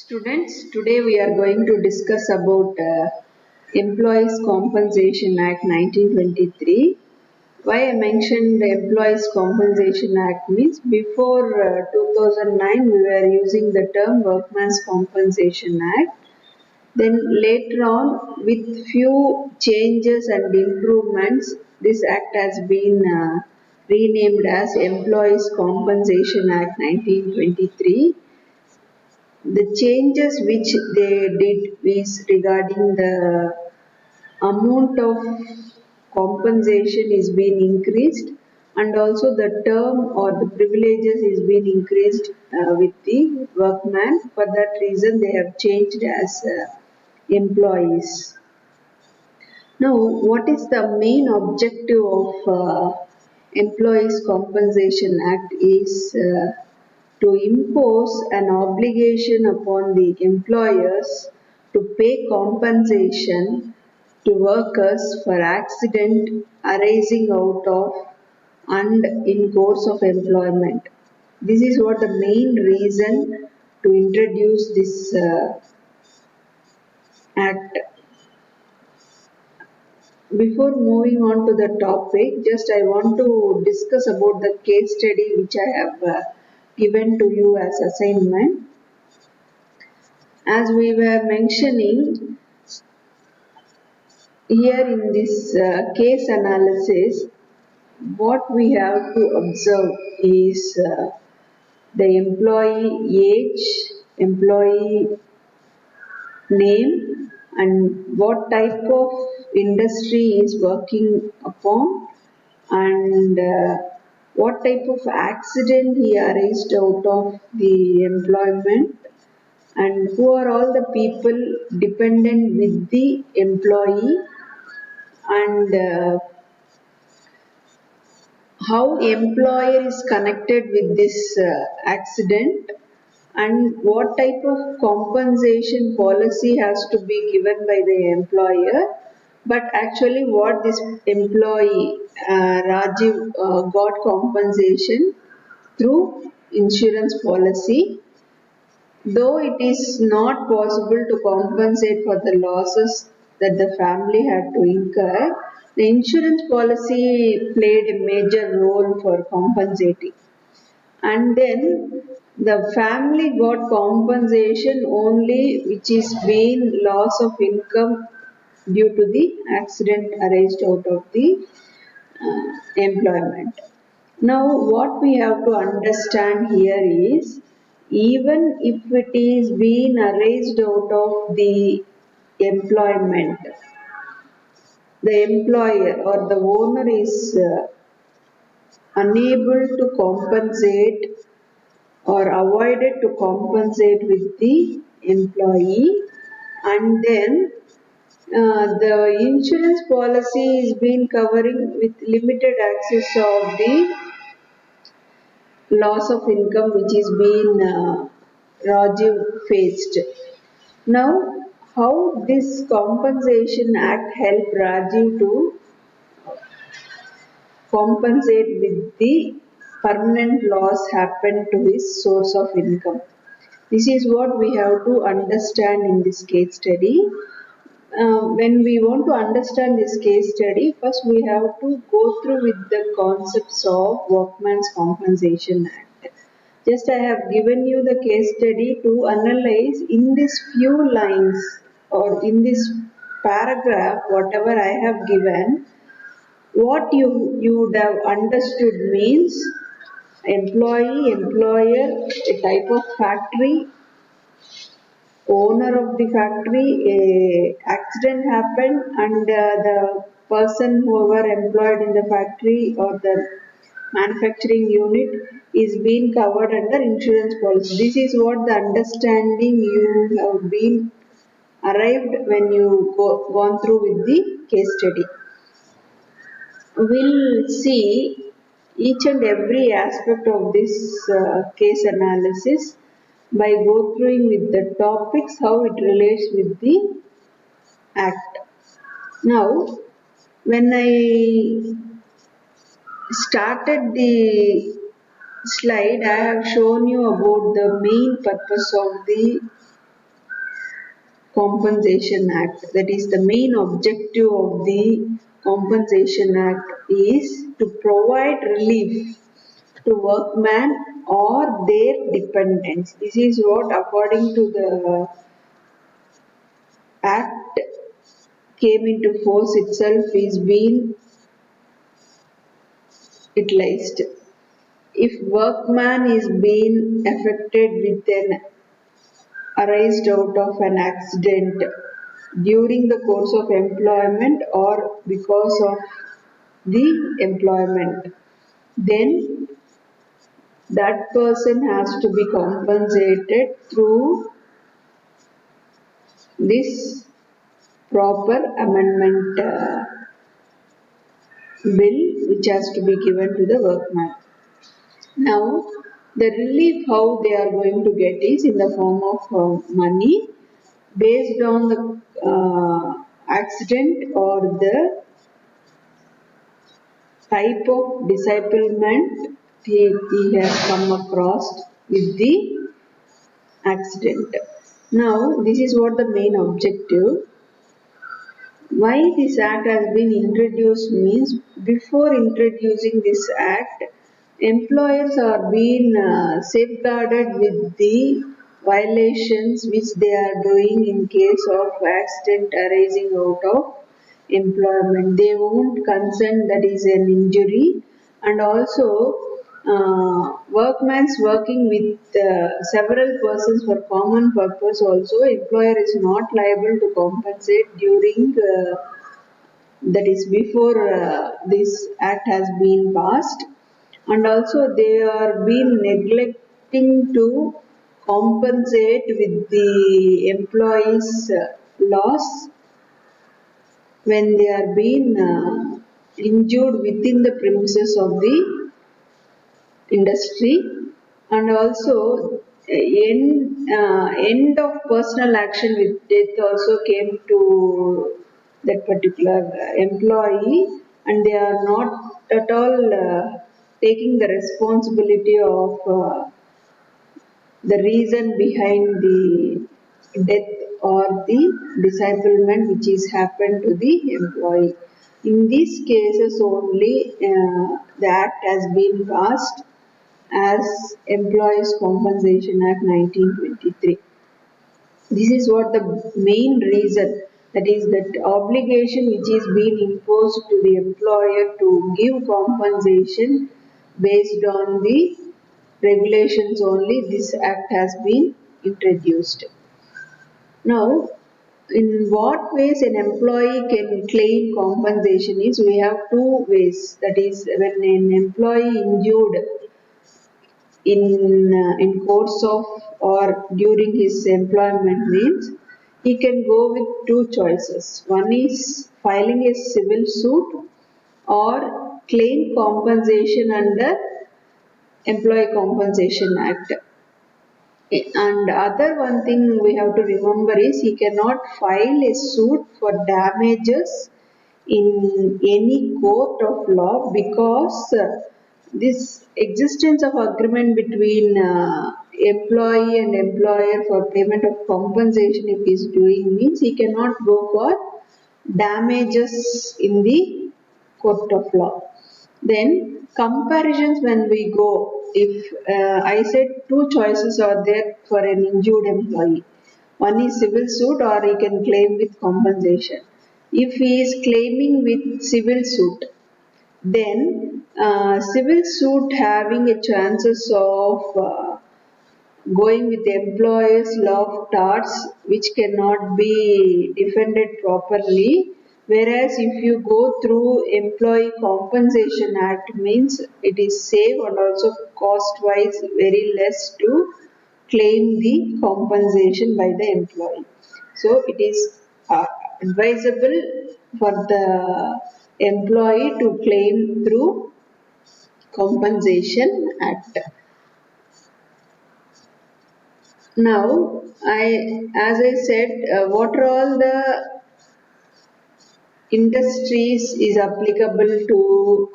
Students, today we are going to discuss about Employees Compensation Act 1923. Why I mentioned the Employees Compensation Act means before 2009 we were using the term Workmen's Compensation Act. Then later on, with few changes and improvements, this act has been renamed as Employees Compensation Act 1923. The changes which they did is regarding the amount of compensation is being increased, and also the term or the privileges is being increased with the workman. For that reason they have changed as employees. Now, what is the main objective of Employees Compensation Act is to impose an obligation upon the employers to pay compensation to workers for accident arising out of and in course of employment. This is what the main reason to introduce this act. Before moving on to the topic, just I want to discuss about the case study which I have given to you as assignment. As we were mentioning here in this case analysis, what we have to observe is the employee age, employee name, and what type of industry is working upon, and what type of accident he arised out of the employment, and who are all the people dependent with the employee, and how employer is connected with this accident, and what type of compensation policy has to be given by the employer. But actually what this employee Rajiv got compensation through insurance policy. Though it is not possible to compensate for the losses that the family had to incur, the insurance policy played a major role for compensating. And then the family got compensation only which is being loss of income due to the accident arised out of the employment. Now, what we have to understand here is even if it is being arised out of the employment, the employer or the owner is unable to compensate or avoided to compensate with the employee, and then the insurance policy is being covering with limited access of the loss of income which is being Rajiv faced. Now, how this compensation act helped Rajiv to compensate with the permanent loss happened to his source of income? This is what we have to understand in this case study. When we want to understand this case study, first we have to go through with the concepts of Workmen's Compensation Act. Just I have given you the case study to analyze in these few lines or in this paragraph, whatever I have given, what you would have understood means employee, employer, a type of factory, owner of the factory, a accident happened, and the person whoever employed in the factory or the manufacturing unit is being covered under insurance policy. This is what the understanding you have been arrived when you gone through with the case study. We'll see each and every aspect of this case analysis by go through with the topics, how it relates with the act. Now, when I started the slide, I have shown you about the main purpose of the Compensation Act. That is the main objective of the Compensation Act is to provide relief to workmen or their dependents. This is what according to the Act came into force itself is being utilized. If workman is being affected with an arised out of an accident during the course of employment or because of the employment, then that person has to be compensated through this proper amendment bill which has to be given to the workman. Now, the relief how they are going to get is in the form of money based on the accident or the type of disablement he has come across with the accident. Now, this is what the main objective. Why this act has been introduced means before introducing this act, employers are being safeguarded with the violations which they are doing in case of accident arising out of employment. They won't consent that is an injury, and also workman's working with several persons for common purpose also employer is not liable to compensate during that is before this act has been passed, and also they are being neglecting to compensate with the employees loss when they are being injured within the premises of the industry, and also end of personal action with death also came to that particular employee, and they are not at all taking the responsibility of the reason behind the death or the disablement which is happened to the employee. In these cases only the act has been passed as Employees Compensation Act 1923. This is what the main reason, that is that obligation which is being imposed to the employer to give compensation based on the regulations only, this act has been introduced. Now, in what ways an employee can claim compensation is we have two ways, that is when an employee injured in course of or during his employment means he can go with two choices. One is filing a civil suit or claim compensation under Employee Compensation Act. And other one thing we have to remember is he cannot file a suit for damages in any court of law because this existence of agreement between employee and employer for payment of compensation if he is doing means he cannot go for damages in the court of law. Then comparisons when we go, if I said two choices are there for an injured employee. One is civil suit or he can claim with compensation. If he is claiming with civil suit, then civil suit having a chances of going with the employer's law of torts which cannot be defended properly, whereas if you go through employee compensation act means it is safe and also cost wise very less to claim the compensation by the employee. So it is advisable for the employee to claim through compensation act. Now, as I said, what are all the industries is applicable to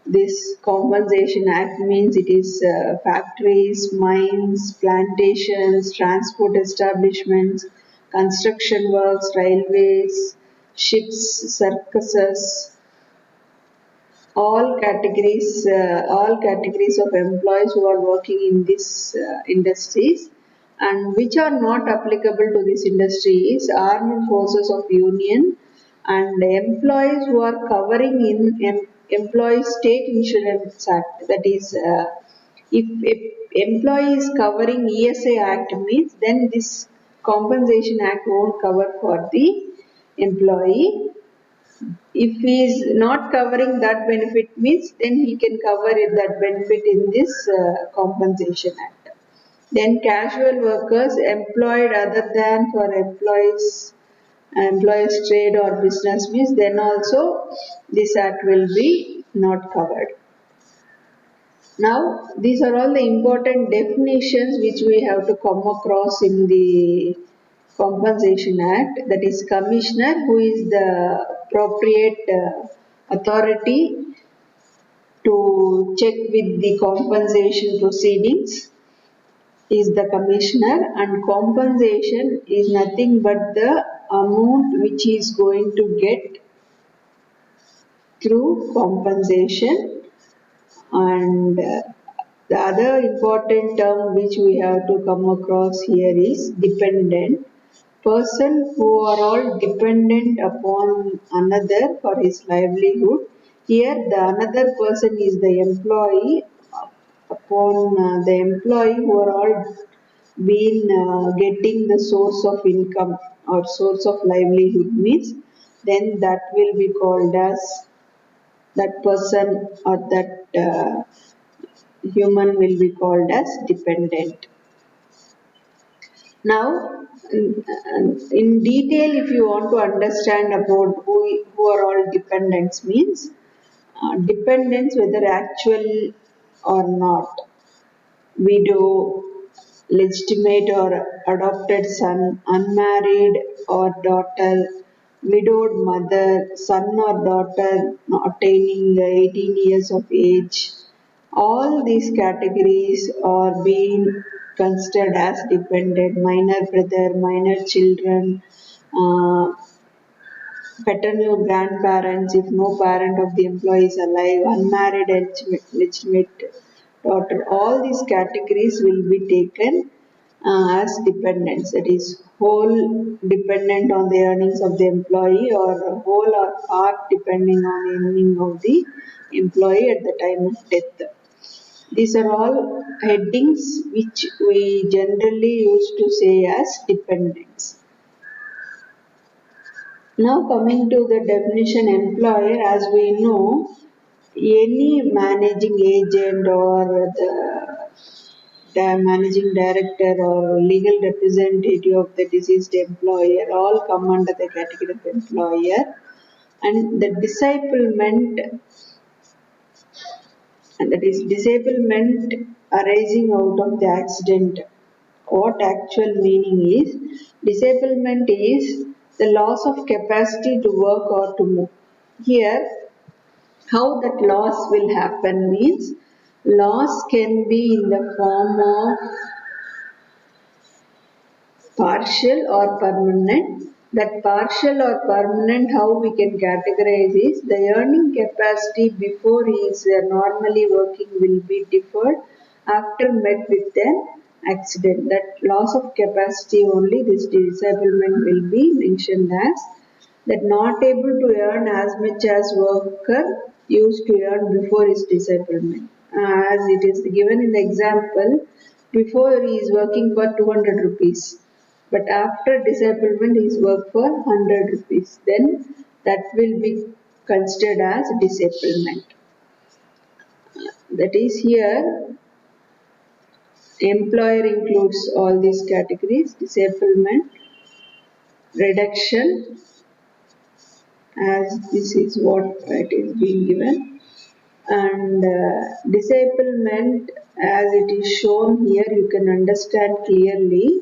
this Compensation Act means it is factories, mines, plantations, transport establishments, construction works, railways, ships, circuses, all categories of employees who are working in these industries, and which are not applicable to this industry is armed forces of union and employees who are covering in employee state insurance act. That is, if employee is covering ESA act means then this compensation act won't cover for the employee. If he is not covering that benefit means then he can cover that benefit in this compensation act. Then casual workers employed other than for employees trade or business means then also this act will be not covered. Now, these are all the important definitions which we have to come across in the Compensation Act. That is, Commissioner, who is the appropriate authority to check with the compensation proceedings, is the Commissioner, and compensation is nothing but the amount which he is going to get through compensation. And the other important term which we have to come across here is dependent. Person who are all dependent upon another for his livelihood. Here the another person is the employee upon the employee who are all been getting the source of income or source of livelihood means then that will be called as that person or that human will be called as dependent. Now, in detail, if you want to understand about who are all dependents means, dependents whether actual or not, widow, legitimate or adopted son, unmarried or daughter, widowed mother, son or daughter not attaining 18 years of age. All these categories are being considered as dependent: minor brother, minor children, uh, paternal grandparents if no parent of the employee is alive, unmarried legitimate daughter. All these categories will be taken as dependents. That is, whole dependent on the earnings of the employee or whole or part depending on earning of the employee at the time of death. These are all headings which we generally used to say as dependents. Now coming to the definition employer, as we know, any managing agent or the managing director or legal representative of the deceased employer all come under the category of employer. And the disablement, and that is disablement arising out of the accident. What actual meaning is? Disablement is the loss of capacity to work or to move. Here, how that loss will happen means loss can be in the form of partial or permanent. That partial or permanent, how we can categorize is the earning capacity before he is normally working will be deferred after met with an accident. That loss of capacity only this disablement will be mentioned as that not able to earn as much as worker used to earn before his disablement. As it is given in the example, before he is working for 200 rupees, but after disablement he is work for 100 rupees. Then that will be considered as disablement. That is here, employer includes all these categories: disablement, reduction, as this is what it is being given, and disablement as it is shown here, you can understand clearly,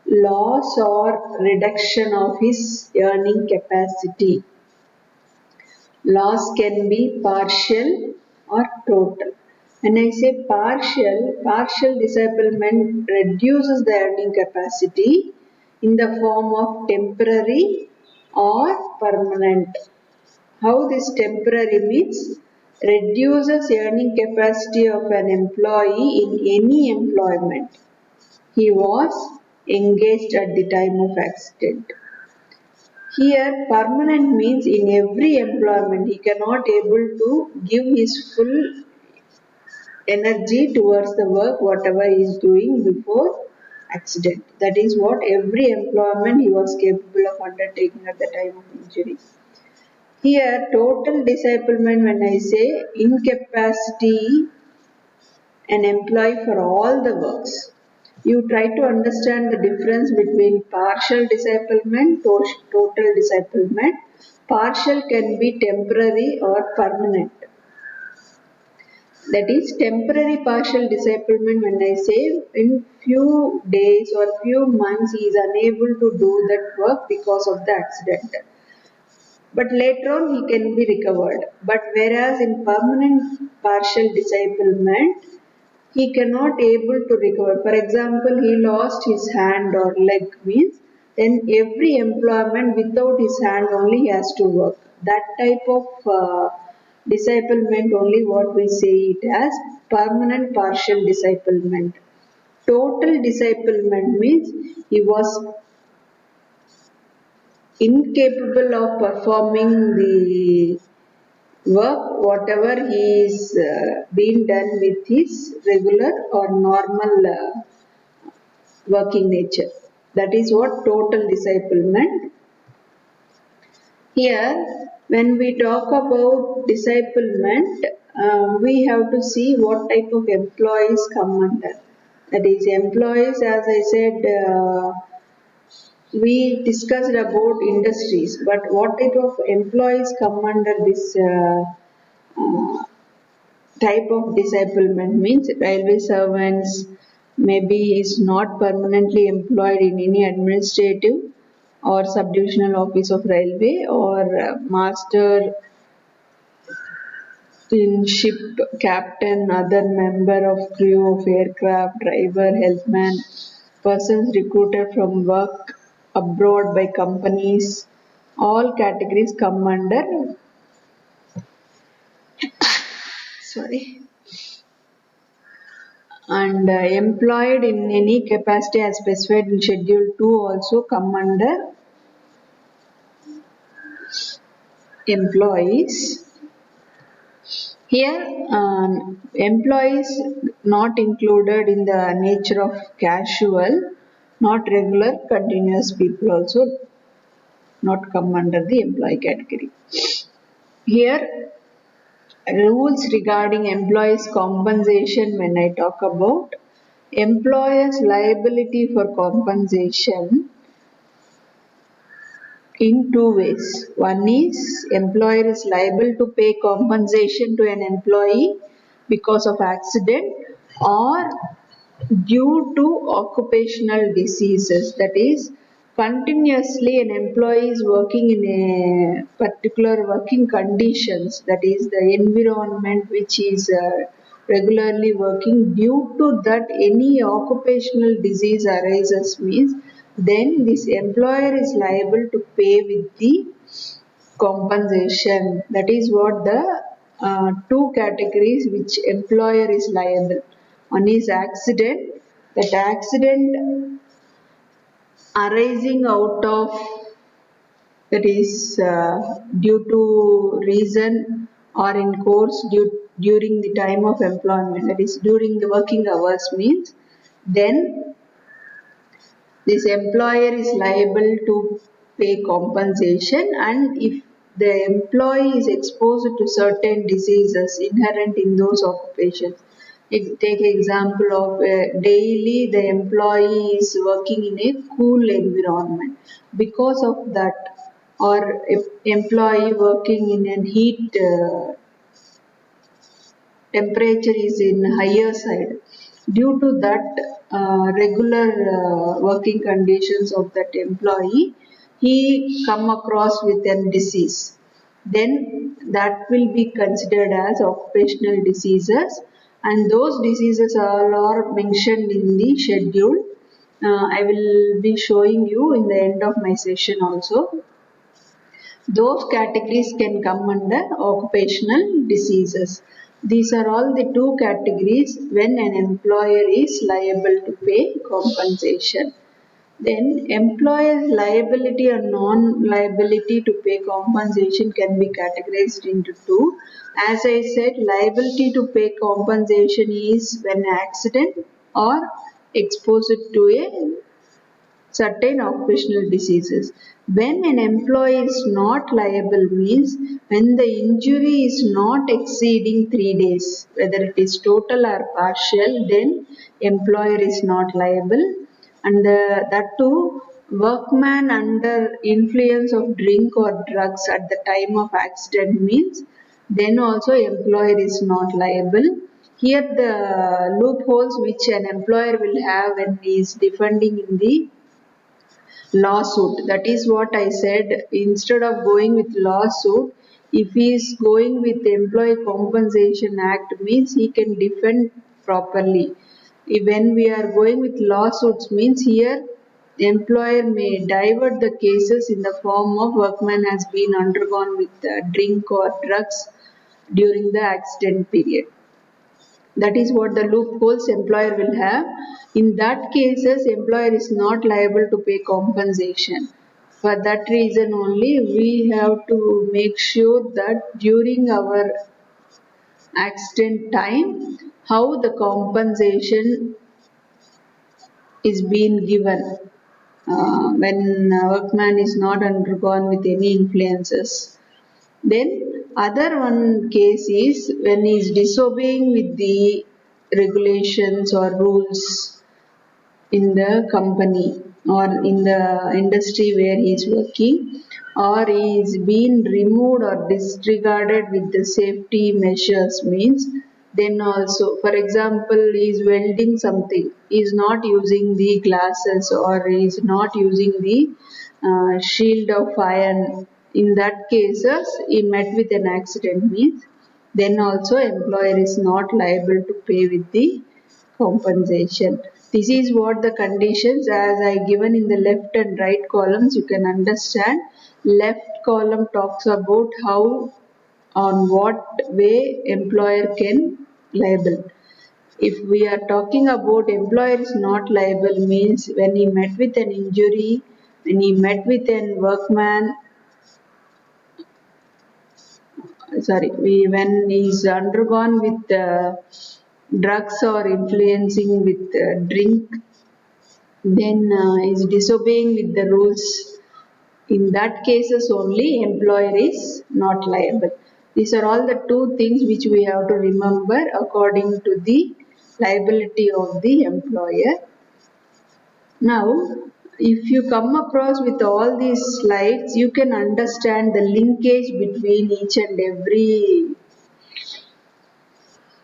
loss or reduction of his earning capacity. Loss can be partial or total. When I say partial disablement reduces the earning capacity. in the form of temporary or permanent. How this temporary means reduces earning capacity of an employee in any employment he was engaged at the time of accident. Here permanent means in every employment he cannot able to give his full energy towards the work whatever he is doing before accident. That is what every employment he was capable of undertaking at the time of injury. Here total disablement, when I say incapacity an employee for all the works. You try to understand the difference between partial disablement, total disablement. Partial can be temporary or permanent. That is temporary partial disablement, when I say in few days or few months he is unable to do that work because of the accident. But later on he can be recovered. But whereas in permanent partial disablement, he cannot able to recover. For example, he lost his hand or leg means then every employment without his hand only he has to work. That type of disablement only what we say it as permanent partial disablement. Total disablement means he was incapable of performing the work whatever he is being done with his regular or normal working nature. That is what total disablement. Here, when we talk about disablement, we have to see what type of employees come under. That is, employees, as I said, we discussed about industries, but what type of employees come under this uh, type of disablement means railway servants maybe is not permanently employed in any administrative or subdivisional office of railway or master in ship, captain, other member of crew of aircraft, driver, healthman, persons recruited from work abroad by companies. All categories come under, sorry, and employed in any capacity as specified in Schedule 2 also come under employees. Here, employees not included in the nature of casual, not regular, continuous people also not come under the employee category. Here, rules regarding employees' compensation when I talk about employers' liability for compensation in two ways. One is employer is liable to pay compensation to an employee because of accident or due to occupational diseases. That is, continuously an employee is working in a particular working conditions, that is the environment which is regularly working, due to that any occupational disease arises means then this employer is liable to pay with the compensation. That is what the two categories which employer is liable. One is accident, that accident arising out of, that is due to reason or in course during the time of employment, that is during the working hours means then this employer is liable to pay compensation, and if the employee is exposed to certain diseases inherent in those occupations. Take example of daily the employee is working in a cool environment. Because of that, or if employee working in a heat temperature is in higher side. Due to that regular working conditions of that employee, he come across with a disease. Then that will be considered as occupational diseases, and those diseases all are mentioned in the schedule. I will be showing you in the end of my session also. Those categories can come under occupational diseases. These are all the two categories when an employer is liable to pay compensation. Then employer's liability or non-liability to pay compensation can be categorized into two. As I said, liability to pay compensation is when accident or exposed to a certain occupational diseases. When an employee is not liable means when the injury is not exceeding 3 days, whether it is total or partial, then employer is not liable. And that too, workman under influence of drink or drugs at the time of accident means then also employer is not liable. Here the loopholes which an employer will have when he is defending in the lawsuit. That is what I said. Instead of going with lawsuit, if he is going with Employee Compensation Act means he can defend properly. When we are going with lawsuits means here employer may divert the cases in the form of workman has been undergone with drink or drugs during the accident period. That is what the loopholes employer will have. In that cases, employer is not liable to pay compensation. For that reason only, we have to make sure that during our accident time, how the compensation is being given when workman is not undergone with any influences. Then other one case is when he is disobeying with the regulations or rules in the company or in the industry where he is working, or he is being removed or disregarded with the safety measures means then also, for example, he is welding something, he is not using the glasses or he is not using the shield of iron. In that cases, he met with an accident means then also employer is not liable to pay with the compensation. This is what the conditions as I given in the left and right columns you can understand. Left column talks about how on what way employer can liable. If we are talking about employer is not liable means when he met with an injury, when he met with an workman, when he is undergone with drugs or influencing with drink, then is disobeying with the rules. In that cases only employer is not liable. These are all the two things which we have to remember according to the liability of the employer. Now, if you come across with all these slides, you can understand the linkage between each and every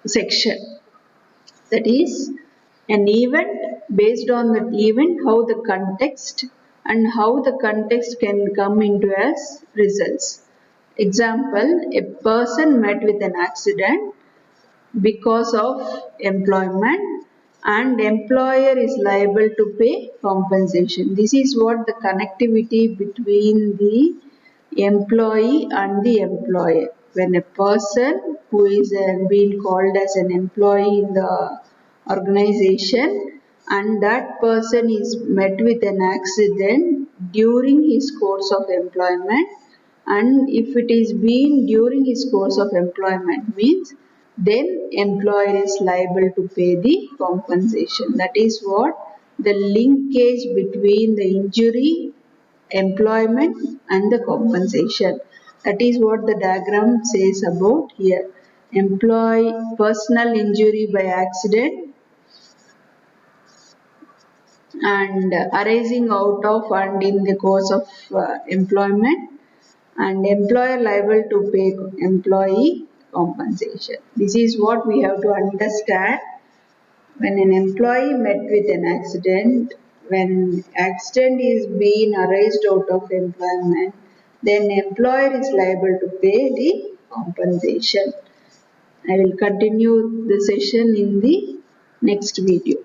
section. That is, an event, based on that event, how the context and how the context can come into as results. Example, a person met with an accident because of employment and employer is liable to pay compensation. This is what the connectivity between the employee and the employer. When a person who is being called as an employee in the organization and that person is met with an accident during his course of employment, and if it is been during his course of employment means then employer is liable to pay the compensation. That is what the linkage between the injury, employment and the compensation. That is what the diagram says about here. Employee personal injury by accident and arising out of and in the course of employment, and employer liable to pay employee compensation. This is what we have to understand. When an employee met with an accident, when accident is being arised out of employment, then employer is liable to pay the compensation. I will continue the session in the next video.